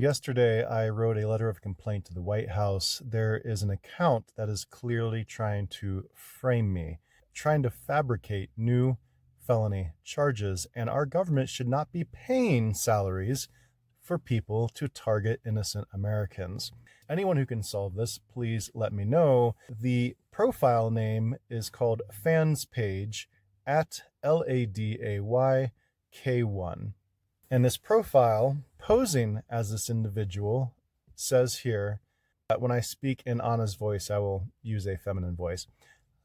Yesterday, I wrote a letter of complaint to the White House. There is an account that is clearly trying to frame me, trying to fabricate new felony charges, and our government should not be paying salaries for people to target innocent Americans. Anyone who can solve this, please let me know. The profile name is called Fans Page at LADAYK1. And this profile, posing as this individual, says here that when I speak in Anna's voice, I will use a feminine voice.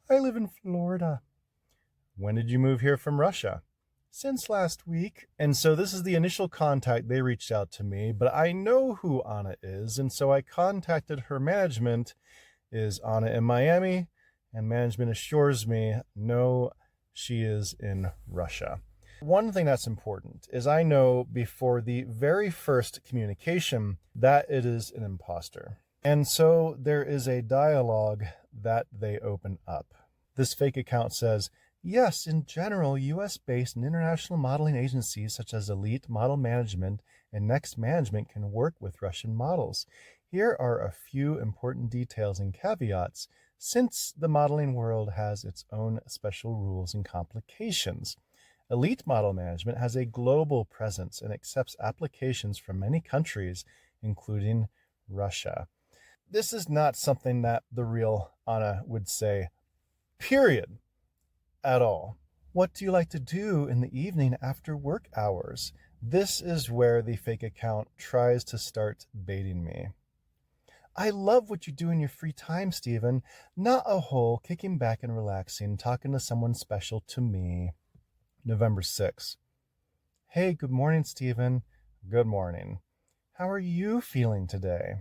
I live in Florida. When did you move here from Russia? Since last week. And so this is the initial contact. They reached out to me, but I know who Anna is. And so I contacted her management. Is Anna in Miami? And management assures me, no, she is in Russia. One thing that's important is I know before the very first communication that it is an imposter. And so there is a dialogue that they open up. This fake account says, yes, in general, US-based and international modeling agencies such as Elite Model Management and Next Management can work with Russian models. Here are a few important details and caveats, since the modeling world has its own special rules and complications. Elite Model Management has a global presence and accepts applications from many countries, including Russia. This is not something that the real Anna would say, period, at all. What do you like to do in the evening after work hours? This is where the fake account tries to start baiting me. I love what you do in your free time, Stephen. Not a whole, kicking back and relaxing, talking to someone special to me. November 6th. Hey, good morning, Stephen. Good morning. How are you feeling today?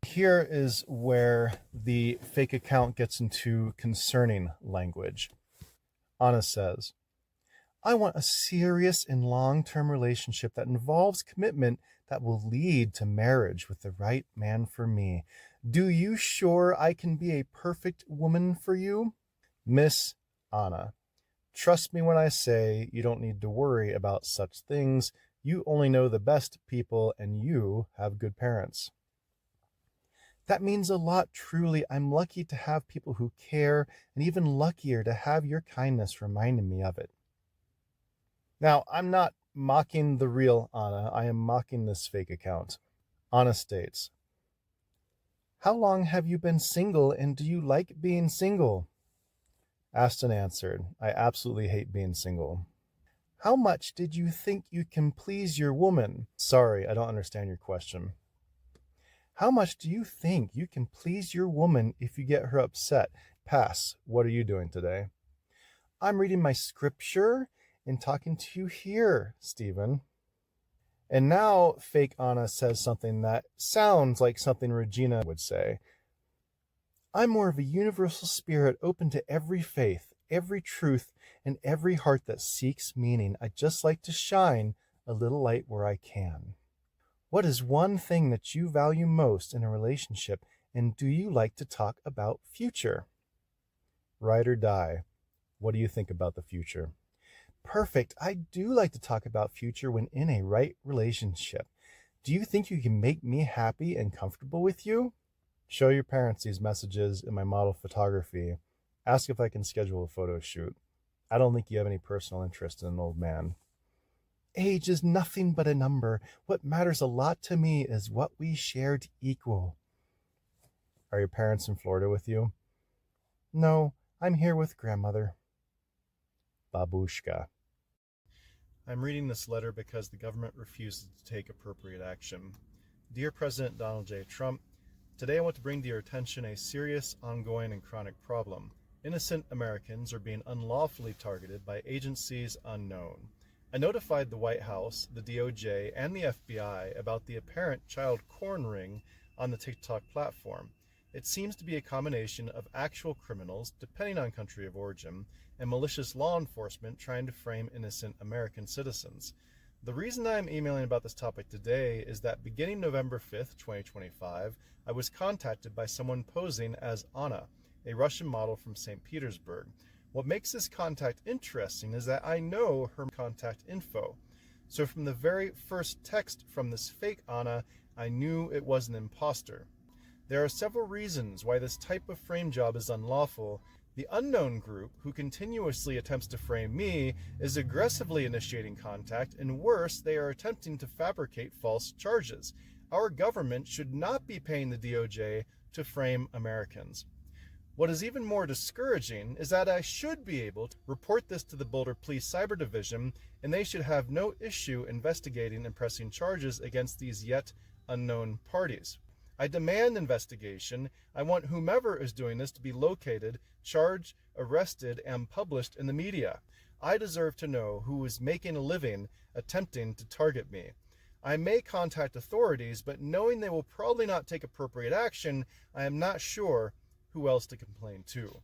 Here is where the fake account gets into concerning language. Anna says, I want a serious and long-term relationship that involves commitment that will lead to marriage with the right man for me. Do you sure I can be a perfect woman for you? Miss Anna, trust me when I say you don't need to worry about such things. You only know the best people and you have good parents. That means a lot, truly. I'm lucky to have people who care, and even luckier to have your kindness reminding me of it. Now, I'm not mocking the real Anna. I am mocking this fake account. Anna states, how long have you been single, and do you like being single? Asked and answered. I absolutely hate being single. How much did you think you can please your woman? Sorry, I don't understand your question. How much do you think you can please your woman if you get her upset? Pass. What are you doing today? I'm reading my scripture and talking to you here, Stephen. And now fake Anna says something that sounds like something Regina would say. I'm more of a universal spirit open to every faith, every truth, and every heart that seeks meaning. I just like to shine a little light where I can. What is one thing that you value most in a relationship, and do you like to talk about future? Ride or die. What do you think about the future? Perfect. I do like to talk about future when in a right relationship. Do you think you can make me happy and comfortable with you? Show your parents these messages in my model photography. Ask if I can schedule a photo shoot. I don't think you have any personal interest in an old man. Age is nothing but a number. What matters a lot to me is what we share to equal. Are your parents in Florida with you? No, I'm here with grandmother. Babushka. I'm reading this letter because the government refuses to take appropriate action. Dear President Donald J. Trump, today I want to bring to your attention a serious, ongoing, and chronic problem. Innocent Americans are being unlawfully targeted by agencies unknown. I notified the White House, the DOJ, and the FBI about the apparent child porn ring on the TikTok platform. It seems to be a combination of actual criminals, depending on country of origin, and malicious law enforcement trying to frame innocent American citizens. The reason I'm emailing about this topic today is that beginning November 5th, 2025, I was contacted by someone posing as Anna, a Russian model from St. Petersburg. What makes this contact interesting is that I know her contact info. So from the very first text from this fake Anna, I knew it was an imposter. There are several reasons why this type of frame job is unlawful. The unknown group, who continuously attempts to frame me, is aggressively initiating contact, and worse, they are attempting to fabricate false charges. Our government should not be paying the DOJ to frame Americans. What is even more discouraging is that I should be able to report this to the Boulder Police Cyber Division, and they should have no issue investigating and pressing charges against these yet unknown parties. I demand investigation. I want whomever is doing this to be located, charged, arrested, and published in the media. I deserve to know who is making a living attempting to target me. I may contact authorities, but knowing they will probably not take appropriate action, I am not sure who else to complain to.